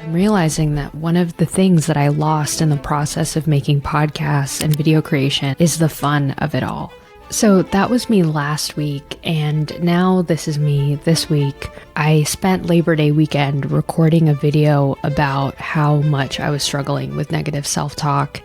I'm realizing that one of the things that I lost in the process of making podcasts and video creation is the fun of it all. So that was me last week, and now this is me this week. I spent Labor Day weekend recording a video about how much I was struggling with negative self-talk,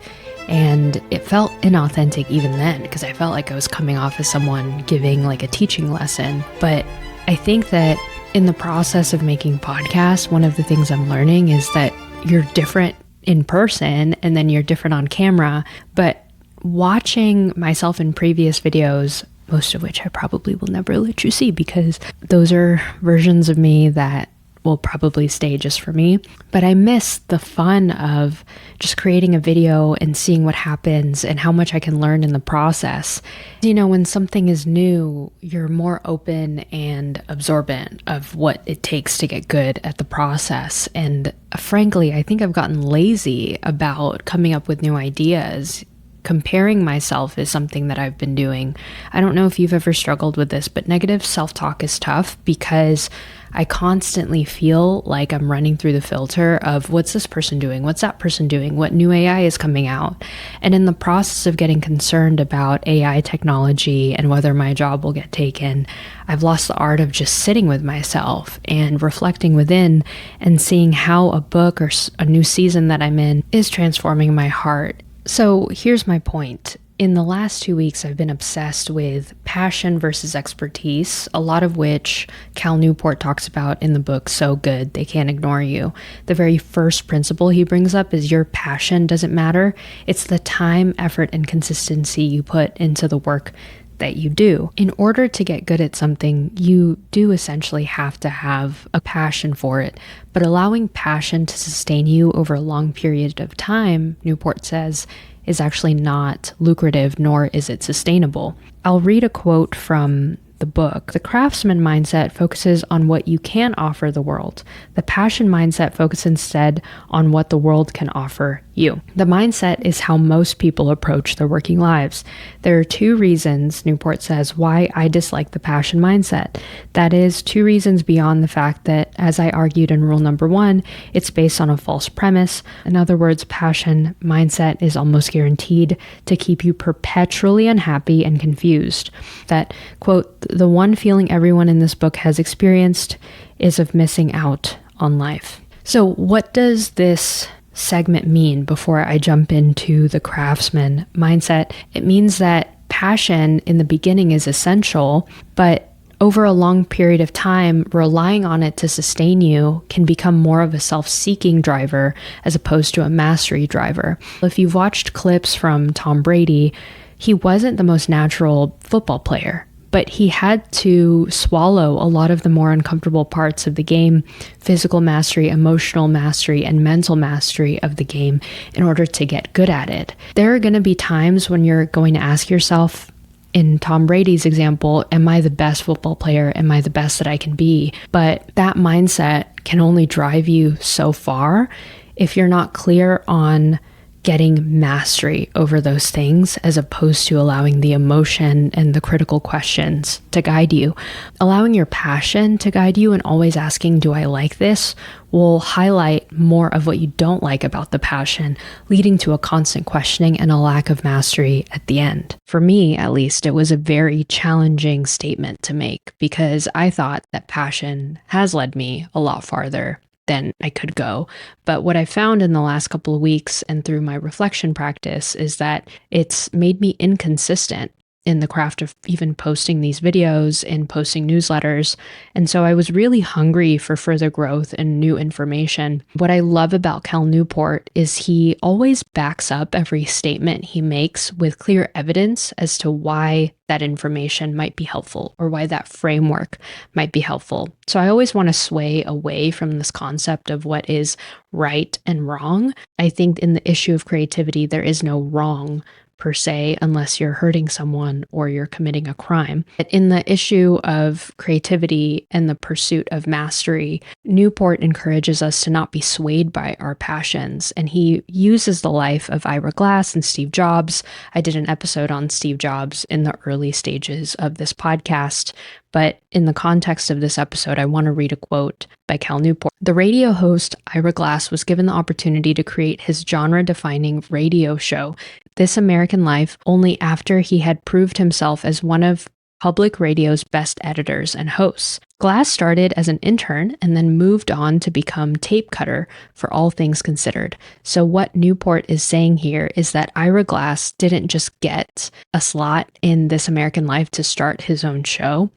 and it felt inauthentic even then because I felt like I was coming off as someone giving like a teaching lesson. But I think that in the process of making podcasts, one of the things I'm learning is that you're different in person and then you're different on camera. But watching myself in previous videos, most of which I probably will never let you see because those are versions of me that will probably stay just for me. But I miss the fun of just creating a video and seeing what happens and how much I can learn in the process. You know, when something is new, you're more open and absorbent of what it takes to get good at the process. And frankly, I think I've gotten lazy about coming up with new ideas. Comparing myself is something that I've been doing. I don't know if you've ever struggled with this, but negative self-talk is tough because I constantly feel like I'm running through the filter of what's this person doing? What's that person doing? What new AI is coming out? And in the process of getting concerned about AI technology and whether my job will get taken, I've lost the art of just sitting with myself and reflecting within and seeing how a book or a new season that I'm in is transforming my heart. So here's my point. In the last 2 weeks, I've been obsessed with passion versus expertise, a lot of which Cal Newport talks about in the book So Good, They Can't Ignore You. The very first principle he brings up is your passion doesn't matter. It's the time, effort, and consistency you put into the work that you do. In order to get good at something, you do essentially have to have a passion for it. But allowing passion to sustain you over a long period of time, Newport says, is actually not lucrative, nor is it sustainable. I'll read a quote from the book. The craftsman mindset focuses on what you can offer the world. The passion mindset focuses instead on what the world can offer you. The mindset is how most people approach their working lives. There are 2 reasons, Newport says, why I dislike the passion mindset. That is 2 reasons beyond the fact that, as I argued in rule number 1, it's based on a false premise. In other words, passion mindset is almost guaranteed to keep you perpetually unhappy and confused. That, quote, the one feeling everyone in this book has experienced is of missing out on life. So what does this segment mean before I jump into the craftsman mindset? It means that passion in the beginning is essential, but over a long period of time, relying on it to sustain you can become more of a self-seeking driver as opposed to a mastery driver. If you've watched clips from Tom Brady, he wasn't the most natural football player, but he had to swallow a lot of the more uncomfortable parts of the game, physical mastery, emotional mastery, and mental mastery of the game in order to get good at it. There are going to be times when you're going to ask yourself, in Tom Brady's example, am I the best football player? Am I the best that I can be? But that mindset can only drive you so far if you're not clear on getting mastery over those things as opposed to allowing the emotion and the critical questions to guide you. Allowing your passion to guide you and always asking, do I like this, will highlight more of what you don't like about the passion, leading to a constant questioning and a lack of mastery at the end. For me, at least, it was a very challenging statement to make because I thought that passion has led me a lot farther than I could go. But what I found in the last couple of weeks and through my reflection practice is that it's made me inconsistent in the craft of even posting these videos and posting newsletters. And so I was really hungry for further growth and new information. What I love about Cal Newport is he always backs up every statement he makes with clear evidence as to why that information might be helpful or why that framework might be helpful. So I always want to sway away from this concept of what is right and wrong. I think in the issue of creativity, there is no wrong per se, unless you're hurting someone or you're committing a crime. But in the issue of creativity and the pursuit of mastery, Newport encourages us to not be swayed by our passions. And he uses the life of Ira Glass and Steve Jobs. I did an episode on Steve Jobs in the early stages of this podcast. But in the context of this episode, I want to read a quote by Cal Newport. The radio host Ira Glass was given the opportunity to create his genre-defining radio show, This American Life, only after he had proved himself as one of public radio's best editors and hosts. Glass started as an intern and then moved on to become tape cutter for All Things Considered. So what Newport is saying here is that Ira Glass didn't just get a slot in This American Life to start his own show.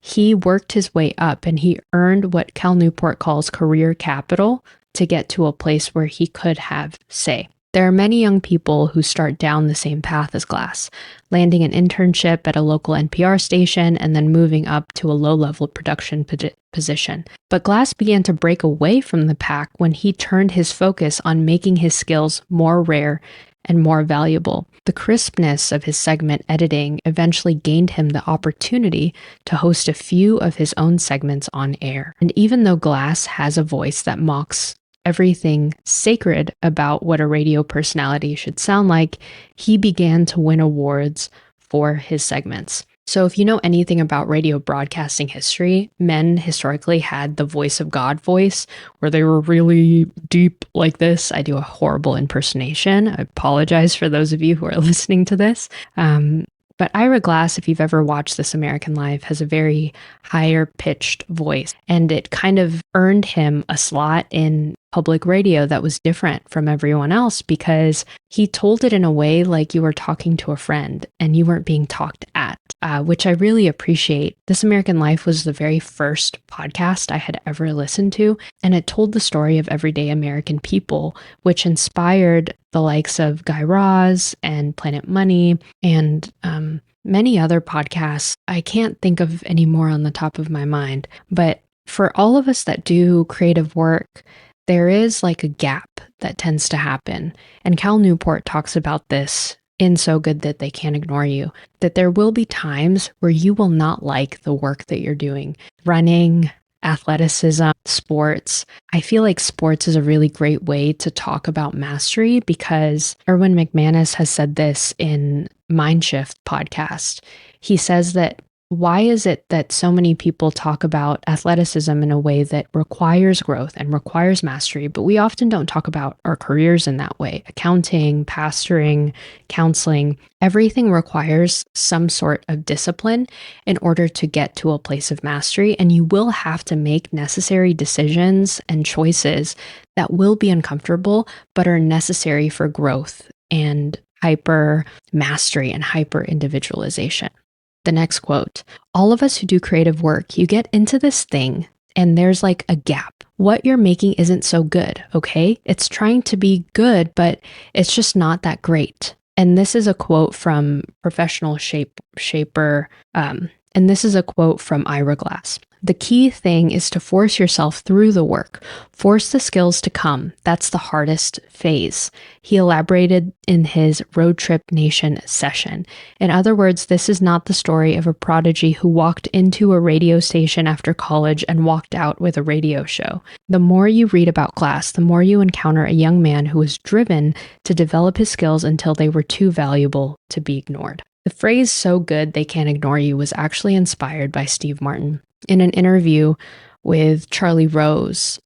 He worked his way up and he earned what Cal Newport calls career capital to get to a place where he could have say. There are many young people who start down the same path as Glass, landing an internship at a local NPR station and then moving up to a low-level production position. But Glass began to break away from the pack when he turned his focus on making his skills more rare and more valuable. The crispness of his segment editing eventually gained him the opportunity to host a few of his own segments on air. And even though Glass has a voice that mocks everything sacred about what a radio personality should sound like, he began to win awards for his segments. So if you know anything about radio broadcasting history, men historically had the voice of God voice, where they were really deep like this. I do a horrible impersonation. I apologize for those of you who are listening to this. But Ira Glass, if you've ever watched This American Life, has a very higher pitched voice, and it kind of earned him a slot in public radio that was different from everyone else because he told it in a way like you were talking to a friend and you weren't being talked at, which I really appreciate. This American Life was the very first podcast I had ever listened to, and it told the story of everyday American people, which inspired the likes of Guy Raz and Planet Money and many other podcasts. I can't think of any more on the top of my mind, but for all of us that do creative work, there is like a gap that tends to happen. And Cal Newport talks about this in So Good That They Can't Ignore You, that there will be times where you will not like the work that you're doing. Running, athleticism, sports. I feel like sports is a really great way to talk about mastery because Erwin McManus has said this in Mindshift podcast. He says that why is it that so many people talk about athleticism in a way that requires growth and requires mastery, but we often don't talk about our careers in that way? Accounting, pastoring, counseling, everything requires some sort of discipline in order to get to a place of mastery, and you will have to make necessary decisions and choices that will be uncomfortable, but are necessary for growth and hyper mastery and hyper individualization. The next quote, all of us who do creative work, you get into this thing and there's like a gap. What you're making isn't so good, okay? It's trying to be good, but it's just not that great. And this is a quote from Professional Shaper, and this is a quote from Ira Glass. The key thing is to force yourself through the work. Force the skills to come. That's the hardest phase. He elaborated in his Road Trip Nation session. In other words, this is not the story of a prodigy who walked into a radio station after college and walked out with a radio show. The more you read about Glass, the more you encounter a young man who was driven to develop his skills until they were too valuable to be ignored. The phrase "so good they can't ignore you" was actually inspired by Steve Martin. In an interview with Charlie Rose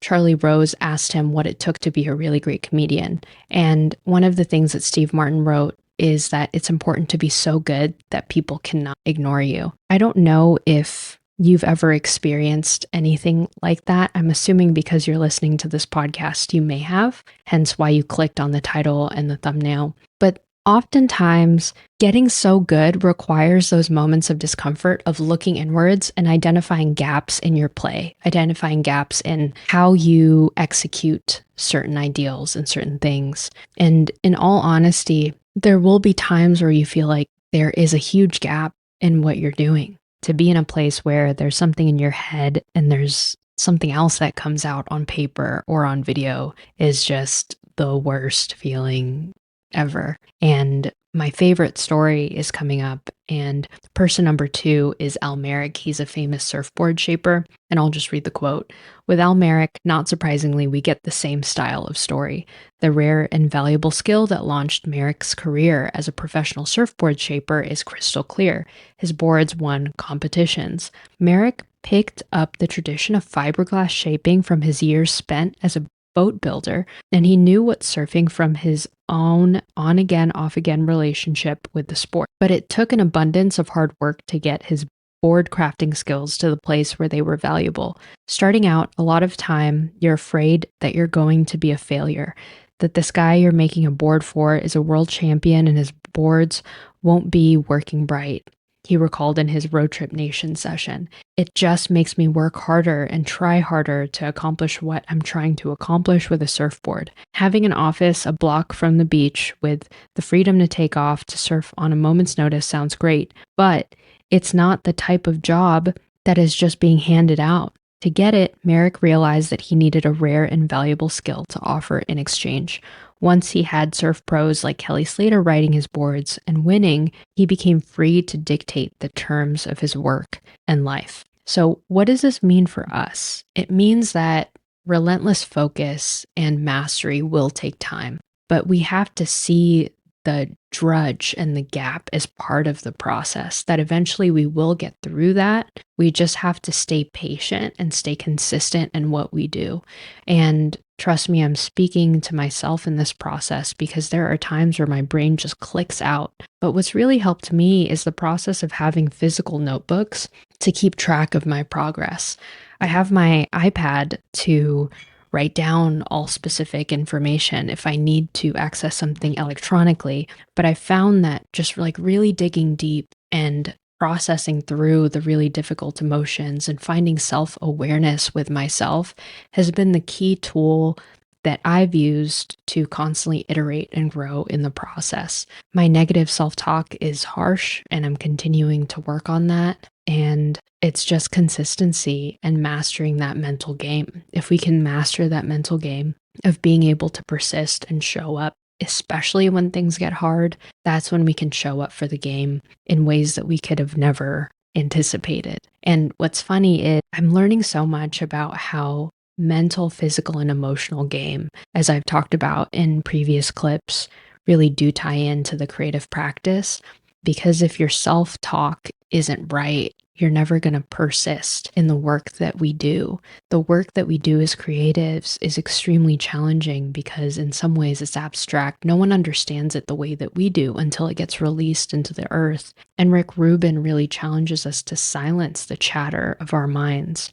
asked him what it took to be a really great comedian. And one of the things that Steve Martin wrote is that it's important to be so good that people cannot ignore you. I don't know if you've ever experienced anything like that. I'm assuming because you're listening to this podcast, you may have, hence why you clicked on the title and the thumbnail. But oftentimes, getting so good requires those moments of discomfort of looking inwards and identifying gaps in your play, identifying gaps in how you execute certain ideals and certain things. And in all honesty, there will be times where you feel like there is a huge gap in what you're doing. To be in a place where there's something in your head and there's something else that comes out on paper or on video is just the worst feeling ever. And my favorite story is coming up, and person number 2 is Al Merrick. He's a famous surfboard shaper, and I'll just read the quote. With Al Merrick, not surprisingly, we get the same style of story. The rare and valuable skill that launched Merrick's career as a professional surfboard shaper is crystal clear. His boards won competitions. Merrick picked up the tradition of fiberglass shaping from his years spent as a boat builder, and he knew what surfing from his own on-again, off-again relationship with the sport. But it took an abundance of hard work to get his board crafting skills to the place where they were valuable. Starting out, a lot of time, you're afraid that you're going to be a failure, that this guy you're making a board for is a world champion and his boards won't be working right. He recalled in his Road Trip Nation session. It just makes me work harder and try harder to accomplish what I'm trying to accomplish with a surfboard. Having an office a block from the beach with the freedom to take off to surf on a moment's notice sounds great, but it's not the type of job that is just being handed out. To get it, Merrick realized that he needed a rare and valuable skill to offer in exchange. Once he had surf pros like Kelly Slater riding his boards and winning, he became free to dictate the terms of his work and life. So, what does this mean for us? It means that relentless focus and mastery will take time, but we have to see the drudge and the gap as part of the process, that eventually we will get through that. We just have to stay patient and stay consistent in what we do. And trust me, I'm speaking to myself in this process because there are times where my brain just clicks out. But what's really helped me is the process of having physical notebooks to keep track of my progress. I have my iPad to write down all specific information if I need to access something electronically. But I found that just like really digging deep and processing through the really difficult emotions and finding self-awareness with myself has been the key tool that I've used to constantly iterate and grow in the process. My negative self-talk is harsh, and I'm continuing to work on that. And it's just consistency and mastering that mental game. If we can master that mental game of being able to persist and show up, especially when things get hard, that's when we can show up for the game in ways that we could have never anticipated. And what's funny is I'm learning so much about how mental, physical, and emotional game, as I've talked about in previous clips, really do tie into the creative practice. Because if your self-talk isn't right, you're never going to persist in the work that we do. The work that we do as creatives is extremely challenging because in some ways it's abstract. No one understands it the way that we do until it gets released into the earth. And Rick Rubin really challenges us to silence the chatter of our minds.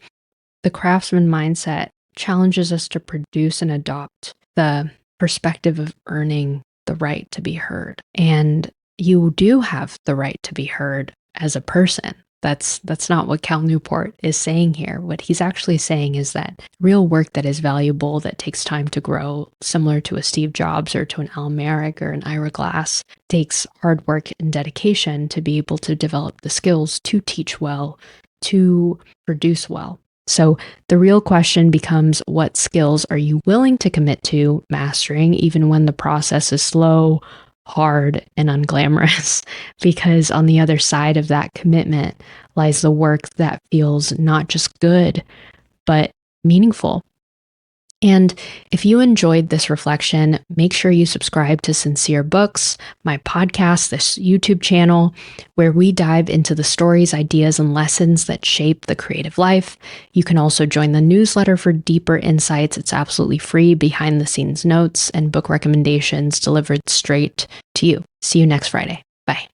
The craftsman mindset challenges us to produce and adopt the perspective of earning the right to be heard. And you do have the right to be heard as a person. That's not what Cal Newport is saying here. What he's actually saying is that real work that is valuable, that takes time to grow, similar to a Steve Jobs or to an Al Merrick or an Ira Glass, takes hard work and dedication to be able to develop the skills to teach well, to produce well. So the real question becomes, what skills are you willing to commit to mastering, even when the process is slow, hard, and unglamorous? Because on the other side of that commitment lies the work that feels not just good, but meaningful. And if you enjoyed this reflection, make sure you subscribe to Sincere Books, my podcast, this YouTube channel, where we dive into the stories, ideas, and lessons that shape the creative life. You can also join the newsletter for deeper insights. It's absolutely free, behind the scenes notes and book recommendations delivered straight to you. See you next Friday. Bye.